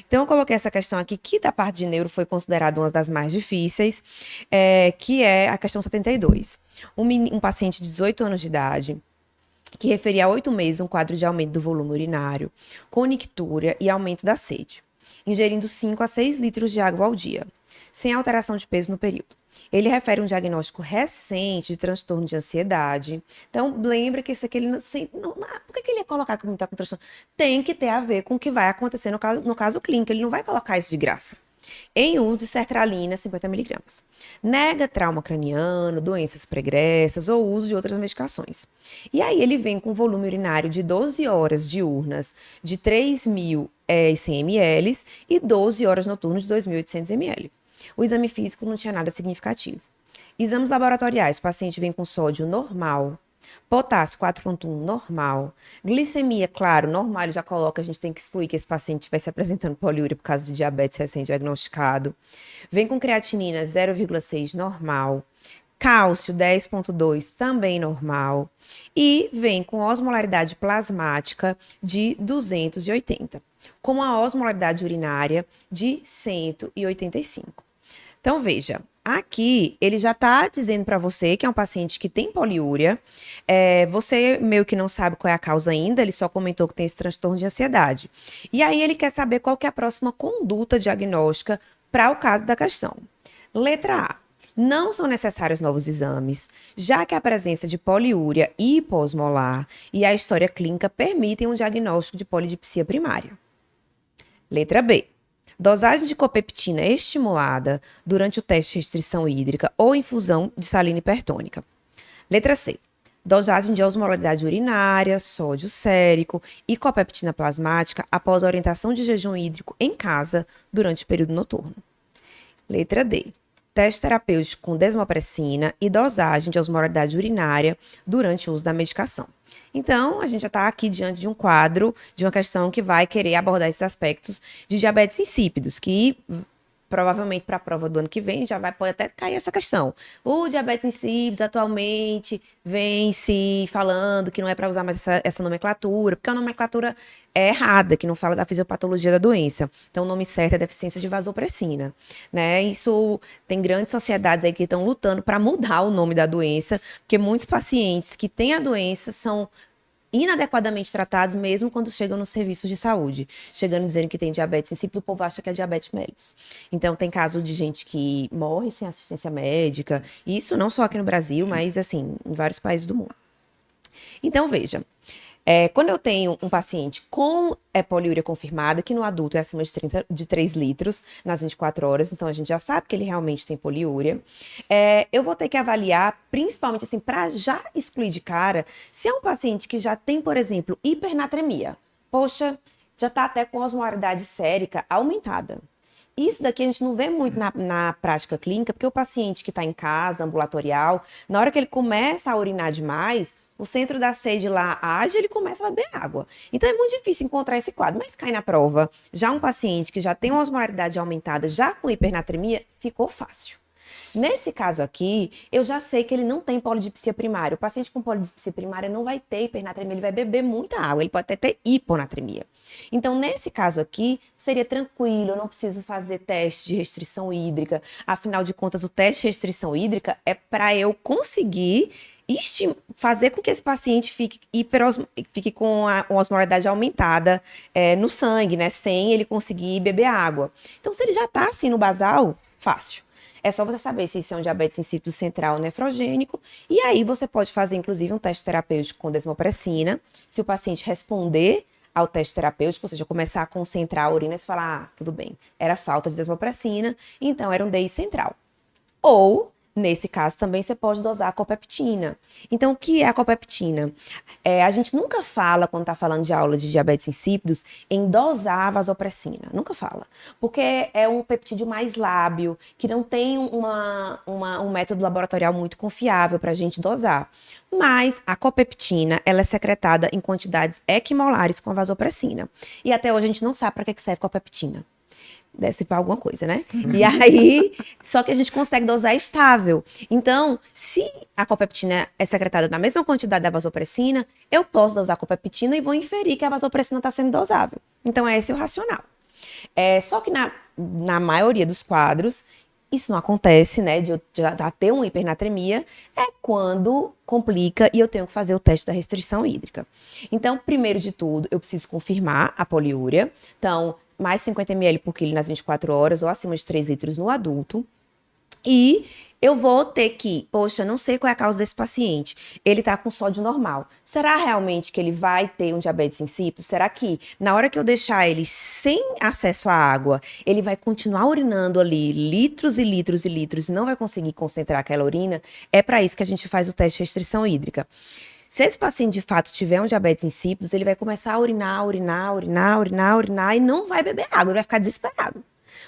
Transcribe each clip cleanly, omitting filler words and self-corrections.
Então, eu coloquei essa questão aqui, que da parte de neuro foi considerada uma das mais difíceis, que é a questão 72. Um paciente de 18 anos de idade, que referia a 8 meses um quadro de aumento do volume urinário, com nictúria e aumento da sede, ingerindo 5 a 6 litros de água ao dia, sem alteração de peso no período. Ele refere um diagnóstico recente de transtorno de ansiedade. Então, lembra que isso aqui, ele por que ele ia colocar como está com transtorno? Tem que ter a ver com o que vai acontecer no caso clínico. Ele não vai colocar isso de graça. Em uso de sertralina, 50 miligramas. Nega trauma craniano, doenças pregressas ou uso de outras medicações. E aí ele vem com volume urinário de 12 horas diurnas de 3.100 ml e 12 horas noturnas de 2.800 ml. O exame físico não tinha nada significativo. Exames laboratoriais, o paciente vem com sódio normal, potássio 4,1 normal, glicemia, claro, normal, ele já coloca, a gente tem que excluir que esse paciente estivesse apresentando poliúria por causa de diabetes recém-diagnosticado. Vem com creatinina 0,6 normal, cálcio 10,2 também normal e vem com osmolaridade plasmática de 280, com uma osmolaridade urinária de 185. Então, veja, aqui ele já está dizendo para você que é um paciente que tem poliúria. Você meio que não sabe qual é a causa ainda, ele só comentou que tem esse transtorno de ansiedade. E aí ele quer saber qual que é a próxima conduta diagnóstica para o caso da questão. Letra A. Não são necessários novos exames, já que a presença de poliúria hiposmolar e a história clínica permitem um diagnóstico de polidipsia primária. Letra B. Dosagem de copeptina estimulada durante o teste de restrição hídrica ou infusão de salina hipertônica. Letra C. Dosagem de osmolaridade urinária, sódio sérico e copeptina plasmática após a orientação de jejum hídrico em casa durante o período noturno. Letra D. Teste terapêutico com desmopressina e dosagem de osmolaridade urinária durante o uso da medicação. Então, a gente já está aqui diante de um quadro, de uma questão que vai querer abordar esses aspectos de diabetes insípidos, que provavelmente para a prova do ano que vem pode até cair essa questão. O diabetes insípidos atualmente vem se falando que não é para usar mais essa nomenclatura, porque a nomenclatura é errada, que não fala da fisiopatologia da doença. Então, o nome certo é deficiência de vasopressina, né? Isso tem grandes sociedades aí que estão lutando para mudar o nome da doença, porque muitos pacientes que têm a doença são inadequadamente tratados mesmo quando chegam nos serviços de saúde, chegando dizendo que tem diabetes insípido, o povo acha que é diabetes mellitus. Então tem caso de gente que morre sem assistência médica, isso não só aqui no Brasil, mas assim, em vários países do mundo. Então veja, quando eu tenho um paciente com poliúria confirmada, que no adulto é acima de 3 litros nas 24 horas, então a gente já sabe que ele realmente tem poliúria, eu vou ter que avaliar, principalmente assim, para já excluir de cara, se é um paciente que já tem, por exemplo, hipernatremia. Poxa, já está até com osmolaridade sérica aumentada. Isso daqui a gente não vê muito na prática clínica, porque o paciente que está em casa, ambulatorial, na hora que ele começa a urinar demais, o centro da sede lá age, ele começa a beber água. Então é muito difícil encontrar esse quadro, mas cai na prova. Já um paciente que já tem uma osmolaridade aumentada, já com hipernatremia, ficou fácil. Nesse caso aqui, eu já sei que ele não tem polidipsia primária. O paciente com polidipsia primária não vai ter hipernatremia, ele vai beber muita água, ele pode até ter hiponatremia. Então, nesse caso aqui, seria tranquilo, eu não preciso fazer teste de restrição hídrica. Afinal de contas, o teste de restrição hídrica é para eu conseguir fazer com que esse paciente fique com uma osmolaridade aumentada no sangue, né? Sem ele conseguir beber água. Então, se ele já está assim no basal, fácil. É só você saber se isso é um diabetes insípido central nefrogênico. E aí você pode fazer, inclusive, um teste terapêutico com desmopressina. Se o paciente responder ao teste terapêutico, ou seja, começar a concentrar a urina e falar, tudo bem, era falta de desmopressina, então era um DI central. Ou, nesse caso, também você pode dosar a copeptina. Então, o que é a copeptina? A gente nunca fala, quando está falando de aula de diabetes insípidos, em dosar a vasopressina. Nunca fala. Porque é um peptídeo mais lábio, que não tem um método laboratorial muito confiável para a gente dosar. Mas a copeptina, ela é secretada em quantidades equimolares com a vasopressina. E até hoje a gente não sabe para que serve copeptina. Deve ser para alguma coisa, né? E aí, só que a gente consegue dosar estável. Então, se a copeptina é secretada na mesma quantidade da vasopressina, eu posso dosar a copeptina e vou inferir que a vasopressina está sendo dosável. Então, é esse o racional. Só que na maioria dos quadros, isso não acontece, né, de eu já ter uma hipernatremia, é quando complica e eu tenho que fazer o teste da restrição hídrica. Então, primeiro de tudo, eu preciso confirmar a poliúria. Então, mais 50 ml por quilo nas 24 horas ou acima de 3 litros no adulto. E eu vou ter que, poxa, não sei qual é a causa desse paciente. Ele tá com sódio normal. Será realmente que ele vai ter um diabetes insípido? Será que na hora que eu deixar ele sem acesso à água, ele vai continuar urinando ali litros e litros e litros e não vai conseguir concentrar aquela urina? É para isso que a gente faz o teste de restrição hídrica. Se esse paciente de fato tiver um diabetes insípido, ele vai começar a urinar e não vai beber água, ele vai ficar desesperado,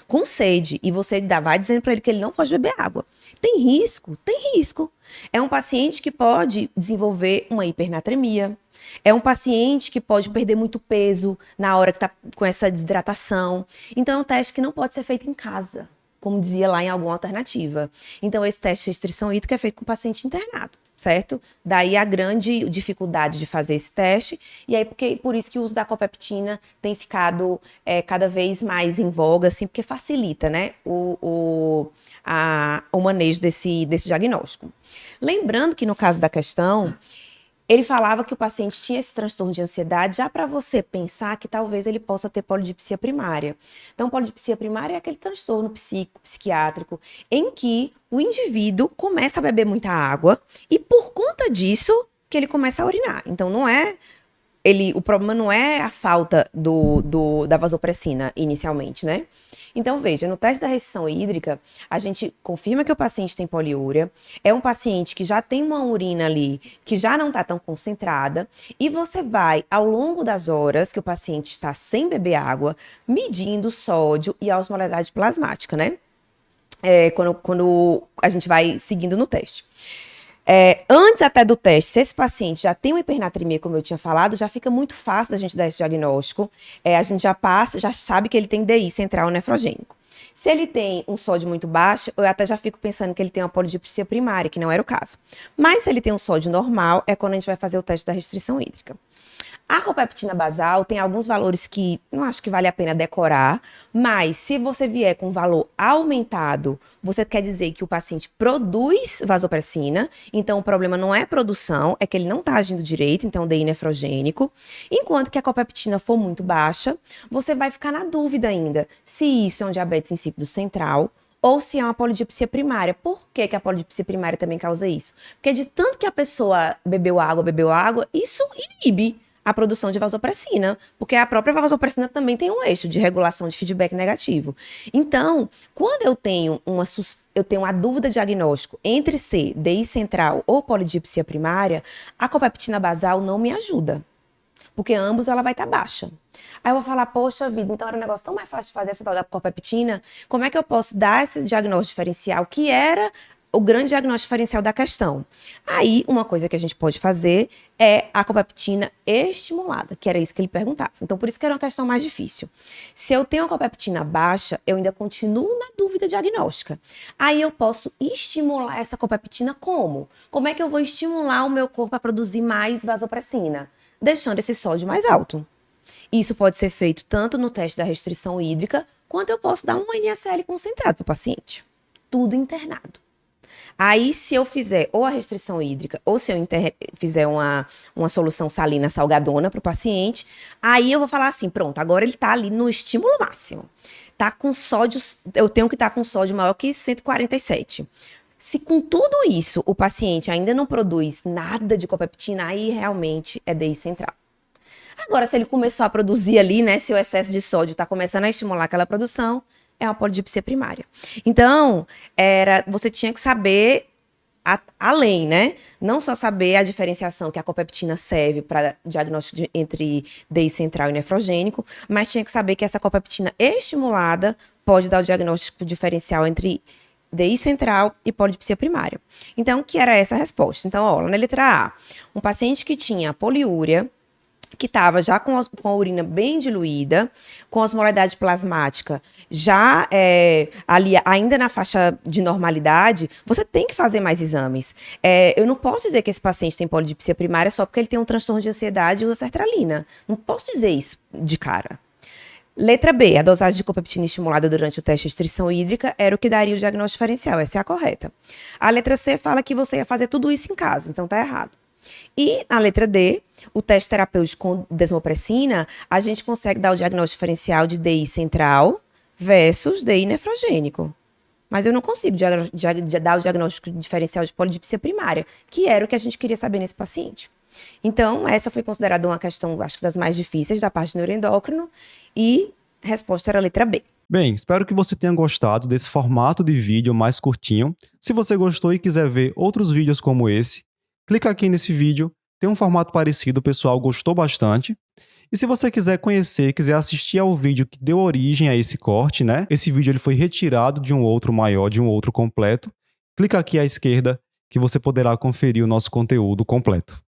com sede, e você vai dizendo para ele que ele não pode beber água. Tem risco? Tem risco. É um paciente que pode desenvolver uma hipernatremia. É um paciente que pode perder muito peso na hora que está com essa desidratação. Então, é um teste que não pode ser feito em casa, como dizia lá em alguma alternativa. Então, esse teste de restrição hídrica é feito com o paciente internado, certo? Daí a grande dificuldade de fazer esse teste, e aí por isso que o uso da copeptina tem ficado cada vez mais em voga, assim, porque facilita, né, o manejo desse diagnóstico. Lembrando que no caso da questão, ele falava que o paciente tinha esse transtorno de ansiedade já para você pensar que talvez ele possa ter polidipsia primária. Então, polidipsia primária é aquele transtorno psiquiátrico em que o indivíduo começa a beber muita água e por conta disso que ele começa a urinar. Então, o problema não é a falta da vasopressina inicialmente, né? Então, veja, no teste da restrição hídrica, a gente confirma que o paciente tem poliúria, é um paciente que já tem uma urina ali que já não está tão concentrada, e você vai, ao longo das horas que o paciente está sem beber água, medindo o sódio e a osmolaridade plasmática, né? Quando a gente vai seguindo no teste. Antes até do teste, se esse paciente já tem uma hipernatremia, como eu tinha falado, já fica muito fácil da gente dar esse diagnóstico. A gente já sabe que ele tem DI central nefrogênico. Se ele tem um sódio muito baixo, eu até já fico pensando que ele tem uma polidipsia primária, que não era o caso. Mas se ele tem um sódio normal, é quando a gente vai fazer o teste da restrição hídrica. A copeptina basal tem alguns valores que não acho que vale a pena decorar, mas se você vier com um valor aumentado, você quer dizer que o paciente produz vasopressina, então o problema não é produção, é que ele não está agindo direito, então DI nefrogênico. Enquanto que a copeptina for muito baixa, você vai ficar na dúvida ainda se isso é um diabetes insípido central ou se é uma polidipsia primária. Por que a polidipsia primária também causa isso? Porque de tanto que a pessoa bebeu água, isso inibe a produção de vasopressina, porque a própria vasopressina também tem um eixo de regulação de feedback negativo. Então, quando eu tenho uma dúvida diagnóstico entre ser DI central ou polidipsia primária, a copeptina basal não me ajuda, porque ambos ela vai estar baixa. Aí eu vou falar, poxa vida, então era um negócio tão mais fácil de fazer essa tal da copeptina, como é que eu posso dar esse diagnóstico diferencial que era o grande diagnóstico diferencial da questão? Aí, uma coisa que a gente pode fazer é a copeptina estimulada, que era isso que ele perguntava. Então, por isso que era uma questão mais difícil. Se eu tenho uma copeptina baixa, eu ainda continuo na dúvida diagnóstica. Aí eu posso estimular essa copeptina como? Como é que eu vou estimular o meu corpo a produzir mais vasopressina? Deixando esse sódio mais alto. Isso pode ser feito tanto no teste da restrição hídrica, quanto eu posso dar um NaCl concentrado para o paciente. Tudo internado. Aí, se eu fizer ou a restrição hídrica, ou se eu fizer uma solução salina salgadona para o paciente, aí eu vou falar assim, pronto, agora ele está ali no estímulo máximo. Tá com sódio, eu tenho que estar com sódio maior que 147. Se com tudo isso o paciente ainda não produz nada de copeptina, aí realmente é DI central. Agora, se ele começou a produzir ali, né, se o excesso de sódio está começando a estimular aquela produção, é uma polidipsia primária. Então, você tinha que saber além, né? Não só saber a diferenciação que a copeptina serve para diagnóstico entre DI central e nefrogênico, mas tinha que saber que essa copeptina estimulada pode dar o diagnóstico diferencial entre DI central e polidipsia primária. Então, que era essa a resposta? Então, ó, na letra A, um paciente que tinha poliúria, que estava já com a urina bem diluída, com a osmolaridade plasmática já ali ainda na faixa de normalidade, você tem que fazer mais exames. Eu não posso dizer que esse paciente tem polidipsia primária só porque ele tem um transtorno de ansiedade e usa sertralina. Não posso dizer isso de cara. Letra B, a dosagem de copeptina estimulada durante o teste de restrição hídrica era o que daria o diagnóstico diferencial. Essa é a correta. A letra C fala que você ia fazer tudo isso em casa, então tá errado. E na letra D, o teste terapêutico com desmopressina, a gente consegue dar o diagnóstico diferencial de DI central versus DI nefrogênico. Mas eu não consigo dar o diagnóstico diferencial de polidipsia primária, que era o que a gente queria saber nesse paciente. Então, essa foi considerada uma questão, acho que das mais difíceis da parte do neuroendócrino, e a resposta era a letra B. Bem, espero que você tenha gostado desse formato de vídeo mais curtinho. Se você gostou e quiser ver outros vídeos como esse, clica aqui nesse vídeo, tem um formato parecido, o pessoal gostou bastante. E se você quiser conhecer, quiser assistir ao vídeo que deu origem a esse corte, né? Esse vídeo ele foi retirado de um outro maior, de um outro completo. Clica aqui à esquerda que você poderá conferir o nosso conteúdo completo.